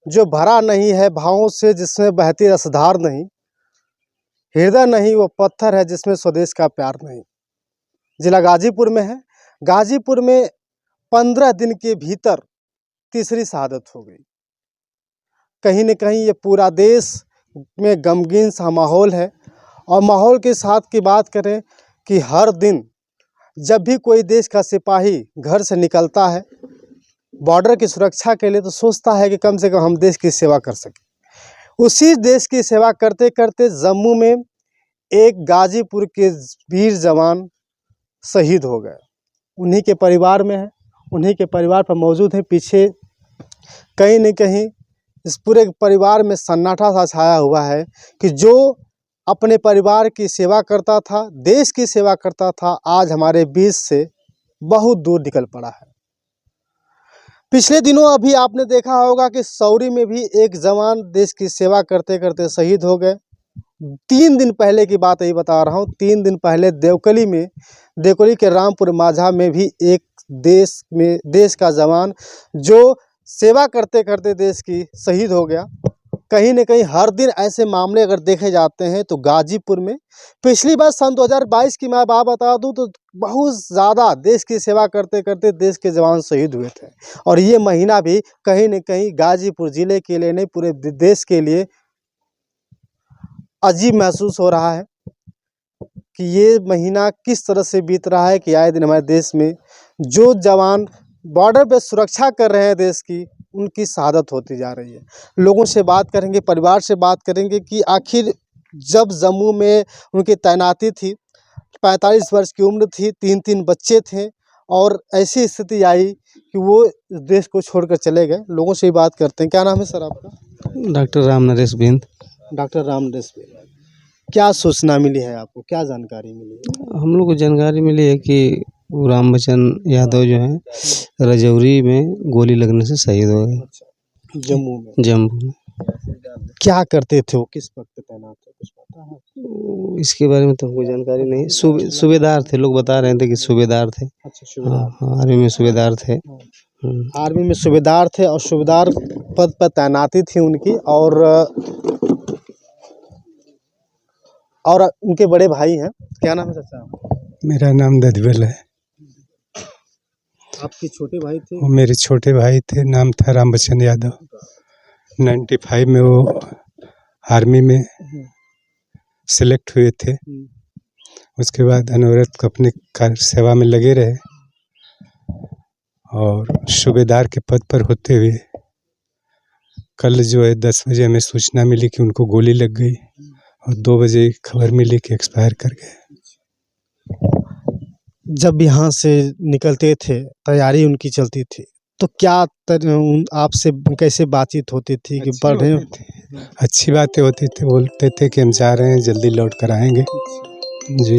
जो भरा नहीं है भावों से, जिसमें बहती रसधार नहीं, हृदय नहीं वो पत्थर है जिसमें स्वदेश का प्यार नहीं। जिला गाजीपुर में है। गाजीपुर में 15 दिन के भीतर तीसरी शहादत हो गई। कहीं न कहीं ये पूरा देश में गमगीन सा माहौल है। और माहौल के साथ की बात करें कि हर दिन जब भी कोई देश का सिपाही घर से निकलता है बॉर्डर की सुरक्षा के लिए, तो सोचता है कि कम से कम हम देश की सेवा कर सकें। उसी देश की सेवा करते करते जम्मू में एक गाजीपुर के वीर जवान शहीद हो गए। उन्हीं के परिवार में है, उन्हीं के परिवार पर मौजूद है। पीछे कहीं न कहीं इस पूरे परिवार में सन्नाटा सा छाया हुआ है कि जो अपने परिवार की सेवा करता था, देश की सेवा करता था, आज हमारे बीच से बहुत दूर निकल पड़ा है। पिछले दिनों अभी आपने देखा होगा कि सौरी में भी एक जवान देश की सेवा करते करते शहीद हो गए। 3 दिन पहले की बात यही बता रहा हूँ। 3 दिन पहले देवकली के रामपुर माझा में भी एक देश का जवान जो सेवा करते करते देश की शहीद हो गया। कहीं न कहीं हर दिन ऐसे मामले अगर देखे जाते हैं तो गाजीपुर में पिछली बार सन 2022 की मैं बात बता दूं तो बहुत ज़्यादा देश की सेवा करते करते देश के जवान शहीद हुए थे। और ये महीना भी कहीं न कहीं गाजीपुर ज़िले के लिए नहीं, पूरे देश के लिए अजीब महसूस हो रहा है कि ये महीना किस तरह से बीत रहा है कि आए दिन हमारे देश में जो जवान बॉर्डर पे सुरक्षा कर रहे हैं देश की, उनकी शहादत होती जा रही है। लोगों से बात करेंगे, परिवार से बात करेंगे कि आखिर जब जम्मू में उनकी तैनाती थी, 45 वर्ष की उम्र थी, 3-3 बच्चे थे और ऐसी स्थिति आई कि वो देश को छोड़कर चले गए। लोगों से ही बात करते हैं। क्या नाम है सर आपका? डॉक्टर राम नरेश बिंद। डॉक्टर राम नरेश बिंद। क्या सूचना मिली है आपको, क्या जानकारी मिली है? हम लोग को जानकारी मिली है कि रामबचन यादव जो है रजौरी में गोली लगने से शहीद हो गए। जम्मू में। क्या करते थे वो, किस पद पे तैनात थे, कुछ पता है? इसके बारे में तो हमको जानकारी नहीं। सूबेदार थे, लोग बता रहे थे कि सूबेदार थे। अच्छा, सूबेदार। आर्मी में सूबेदार थे। आर्मी में सूबेदार थे और सूबेदार पद पर तैनाती थी उनकी। और उनके बड़े भाई हैं। क्या नाम है चाचा? मेरा नाम दधबल है। आपके छोटे भाई थे? वो मेरे छोटे भाई थे, नाम था रामबचन यादव। 95 में वो आर्मी में सिलेक्ट हुए थे। उसके बाद अनवरत अपने कार्य सेवा में लगे रहे और सूबेदार के पद पर होते हुए कल जो है 10 बजे हमें सूचना मिली कि उनको गोली लग गई और 2 बजे खबर मिली कि एक्सपायर कर गए। जब यहाँ से निकलते थे, तैयारी उनकी चलती थी, तो क्या आपसे कैसे बातचीत होती थी कि पढ़ रहे हो? अच्छी बातें होती थी। बोलते थे कि हम जा रहे हैं, जल्दी लौट कर आएंगे। जी।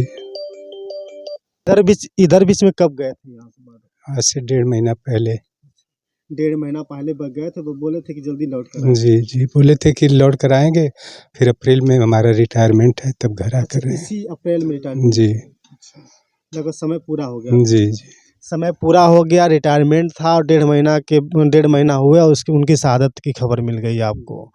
इधर बीच में कब गए थे यहाँ से? आज से 1.5 महीना पहले। 1.5 महीना पहले गए थे, तो बोले थे कि जल्दी लौट कर जी जी, बोले थे कि लौट कर आएंगे, फिर अप्रैल में हमारा रिटायरमेंट है, तब घर आकर। इसी अप्रैल में रिटायरमेंट? जी। लगभग समय पूरा हो गया। जी जी, समय पूरा हो गया, रिटायरमेंट था और 1.5 महीना हुआ उसकी उनकी शहादत की खबर मिल गई आपको।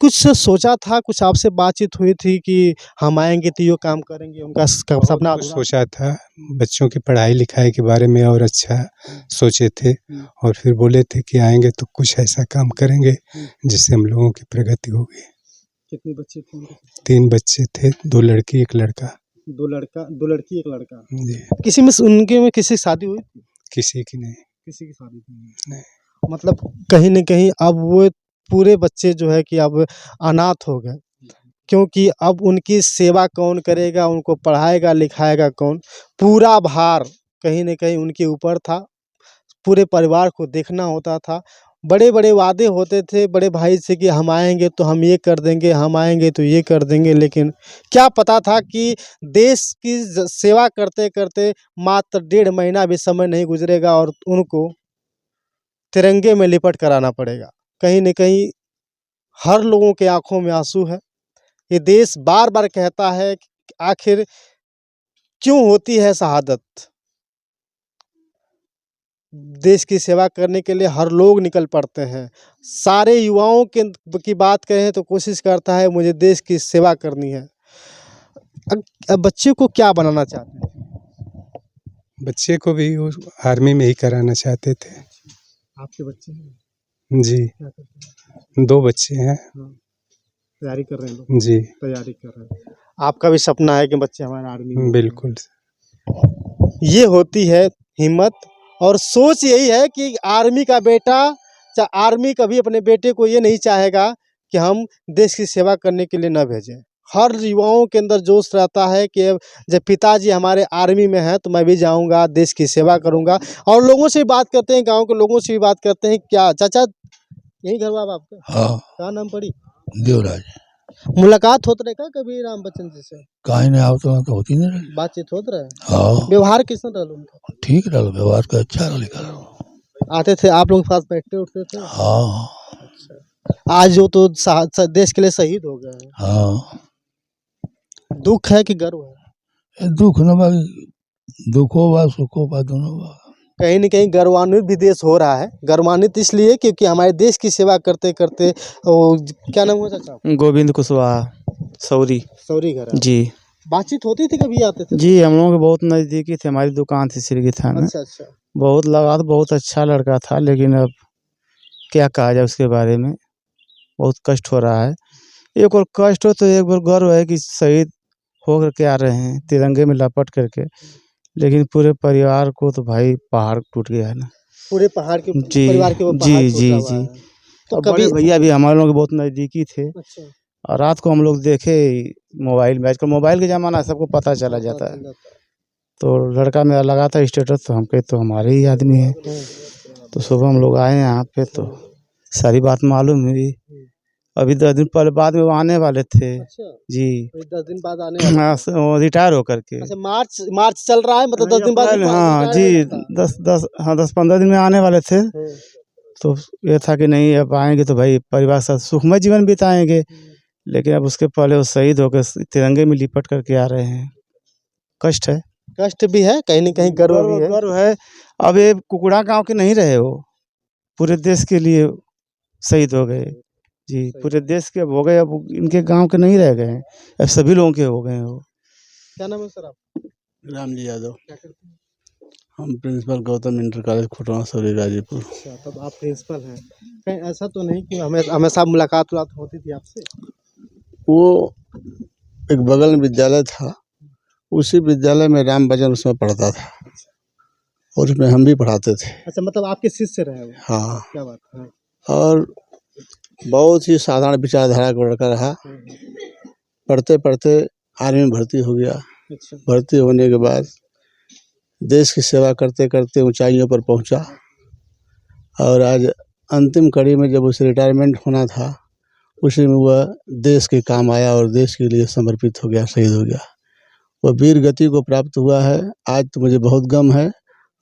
कुछ सोचा था, कुछ आपसे बातचीत हुई थी कि हम आएंगे तो ये काम करेंगे, उनका सपना सोचा था। बच्चों की पढ़ाई लिखाई के बारे में और अच्छा सोचे थे और फिर बोले थे कि आएंगे तो कुछ ऐसा काम करेंगे जिससे हम लोगों की प्रगति होगी। कितने बच्चे थे? 3 बच्चे थे, 2 लड़की 1 लड़का। 2 लड़की 1 लड़का। जी। किसी में किसी की शादी हुई? किसी की नहीं। किसी की शादी नहीं। मतलब कहीं न कहीं अब वो पूरे बच्चे जो है कि अब अनाथ हो गए, क्योंकि अब उनकी सेवा कौन करेगा, उनको पढ़ाएगा लिखाएगा कौन? पूरा भार कहीं न कहीं उनके ऊपर था, पूरे परिवार को देखना होता था। बड़े बड़े वादे होते थे बड़े भाई से कि हम आएंगे तो हम ये कर देंगे, हम आएंगे तो ये कर देंगे, लेकिन क्या पता था कि देश की सेवा करते करते मात्र 1.5 महीना भी समय नहीं गुजरेगा और उनको तिरंगे में लिपट कर आना पड़ेगा। कहीं न कहीं हर लोगों के आँखों में आंसू है। ये देश बार बार कहता है कि आखिर क्यों होती है शहादत। देश की सेवा करने के लिए हर लोग निकल पड़ते हैं। सारे युवाओं के की बात करें तो कोशिश करता है मुझे देश की सेवा करनी है। अब बच्चे को क्या बनाना चाहते हैं? बच्चे को भी वो आर्मी में ही कराना चाहते थे। आपके बच्चे हैं? जी, क्या करते हैं? 2 बच्चे हैं। हाँ, तैयारी कर रहे हैं लोग? जी, तैयारी कर रहे हैं। आपका भी सपना है कि बच्चे हमारे आर्मी में? बिल्कुल। ये होती है हिम्मत और सोच यही है कि आर्मी का बेटा आर्मी कभी अपने बेटे को ये नहीं चाहेगा कि हम देश की सेवा करने के लिए न भेजें। हर युवाओं के अंदर जोश रहता है कि अब जब पिताजी हमारे आर्मी में हैं तो मैं भी जाऊंगा, देश की सेवा करूंगा। और लोगों से भी बात करते हैं, गांव के लोगों से भी बात करते हैं। क्या चाचा यही घर बाबा आपका? हाँ, क्या नाम पड़ी? देवराज। मुलाकात होत रहे का कभी राम बच्चन जी से? काहे नहीं आवत रहल तो होती नहीं रही। बातचीत होत रहे? हाँ, व्यवहार कैसन रहल उनका? ठीक रहल, व्यवहार का अच्छा रहल। आते थे आप लोग के पास, बैठते उठते थे? हाँ, आज वो तो देश के लिए शहीद हो गए हैं। हाँ। दुख है कि गर्व है? ये दुख न बा, दुखो बा सुखो बा दोनों बा। कहीं न कहीं गौरवान्वित भी देश हो रहा है। गौरवान्वित इसलिए क्योंकि हमारे देश की सेवा करते करते क्या नाम हुआ चाचा? गोविंद कुशवाहा, सौरी। सौरी घर है। जी बातचीत होती थी, कभी आते थे? जी, हम लोगों के बहुत नज़दीकी थे, हमारी दुकान थी सिरगी थाना में। अच्छा अच्छा। बहुत लगा तो बहुत अच्छा लड़का था, लेकिन अब क्या कहा जाए उसके बारे में, बहुत कष्ट हो रहा है। एक और कष्ट हो तो एक बार गर्व है कि शहीद हो करके आ रहे हैं तिरंगे में लपट करके, लेकिन पूरे परिवार को तो भाई पहाड़ टूट गया है ना। पूरे पहाड़ के जी परिवार के वो जी पहाड़ जी टूटा हुआ जी। है। तो और कभी बड़े भैया भी हमारे लोग के बहुत नज़दीकी थे, अच्छा और रात को हम लोग देखे मोबाइल में, आजकल मोबाइल के ज़माना है, सबको पता चला जाता है। तो लड़का मेरा लगा था स्टेटस, तो हम कहे तो हमारे ही आदमी है। तो सुबह हम लोग आए यहाँ पे तो सारी बात मालूम हुई। अभी 10 दिन पहले बाद में वो आने वाले थे। अच्छा, जी 10 दिन बाद आने वाले हाँ, हैं। वो रिटायर होकर के। अच्छा, मार्च चल रहा है, मतलब 10 दिन बाद हाँ जी, रिटायरमेंट था। 10-15 दिन में आने वाले थे। हम्म, तो ये था कि नहीं अब आएंगे तो भाई परिवार के साथ सुखमय जीवन बिताएंगे, लेकिन अब उसके पहले वो शहीद होकर तिरंगे में लिपट करके आ रहे हैं। कष्ट है, कष्ट भी है, कहीं न कहीं गर्व भी है। गर्व है। अब ये कुकुड़ा गांव के नहीं रहे, वो पूरे देश के लिए शहीद हो गए। जी, पूरे देश के अब हो गए, अब इनके गांव के नहीं रह गए हैं, अब सभी लोगों के हो गए हैं वो। क्या नाम है सर आप? राम जी यादव। क्या करते हैं? हम प्रिंसिपल गौतम इंटर कॉलेज खुटवा सौरी गाजीपुर। अच्छा, तब आप प्रिंसिपल हैं। कहीं ऐसा तो नहीं कि हमेशा मुलाकात होती थी आपसे? वो एक बगल में विद्यालय था, उसी विद्यालय में राम भजन उसमें पढ़ता था और उसमें हम भी पढ़ाते थे। अच्छा, मतलब आपके शिष्य रहे वो? हाँ, क्या बात है। और बहुत ही साधारण विचारधारा का लड़का रहा। पढ़ते पढ़ते आर्मी में भर्ती हो गया। अच्छा, भर्ती होने के बाद देश की सेवा करते करते ऊंचाइयों पर पहुंचा, और आज अंतिम कड़ी में जब उसे रिटायरमेंट होना था, उसी में वह देश के काम आया और देश के लिए समर्पित हो गया, शहीद हो गया। वह वीर गति को प्राप्त हुआ है। आज तो मुझे बहुत गम है,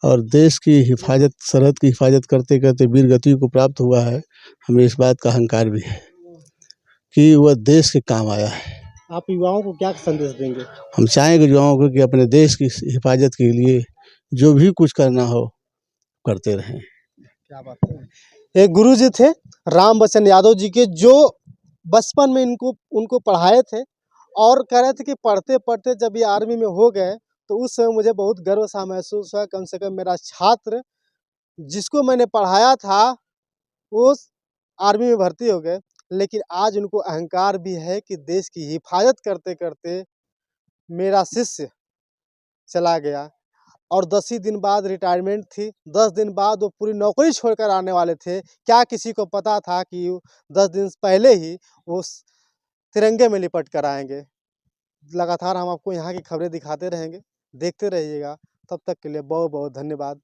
और देश की हिफाजत, सरहद की हिफाजत करते करते वीर गति को प्राप्त हुआ है। हमें इस बात का अहंकार भी है कि वह देश के काम आया है। आप युवाओं को क्या संदेश देंगे? हम चाहेंगे युवाओं को कि अपने देश की हिफाजत के लिए जो भी कुछ करना हो करते रहें। क्या बात है। एक गुरु जी थे राम बच्चन यादव जी के, जो बचपन में उनको पढ़ाए थे और कह रहे थे कि पढ़ते पढ़ते जब ये आर्मी में हो गए तो उस समय मुझे बहुत गर्व सा महसूस हुआ। कम से कम मेरा छात्र जिसको मैंने पढ़ाया था वो आर्मी में भर्ती हो गए। लेकिन आज उनको अहंकार भी है कि देश की हिफाजत करते करते मेरा शिष्य चला गया। और 10 ही दिन बाद रिटायरमेंट थी। 10 दिन बाद वो पूरी नौकरी छोड़कर आने वाले थे। क्या किसी को पता था कि 10 दिन पहले ही वो तिरंगे में लिपट कर आएंगे। लगातार हम आपको यहाँ की खबरें दिखाते रहेंगे, देखते रहिएगा। तब तक के लिए बहुत बहुत धन्यवाद।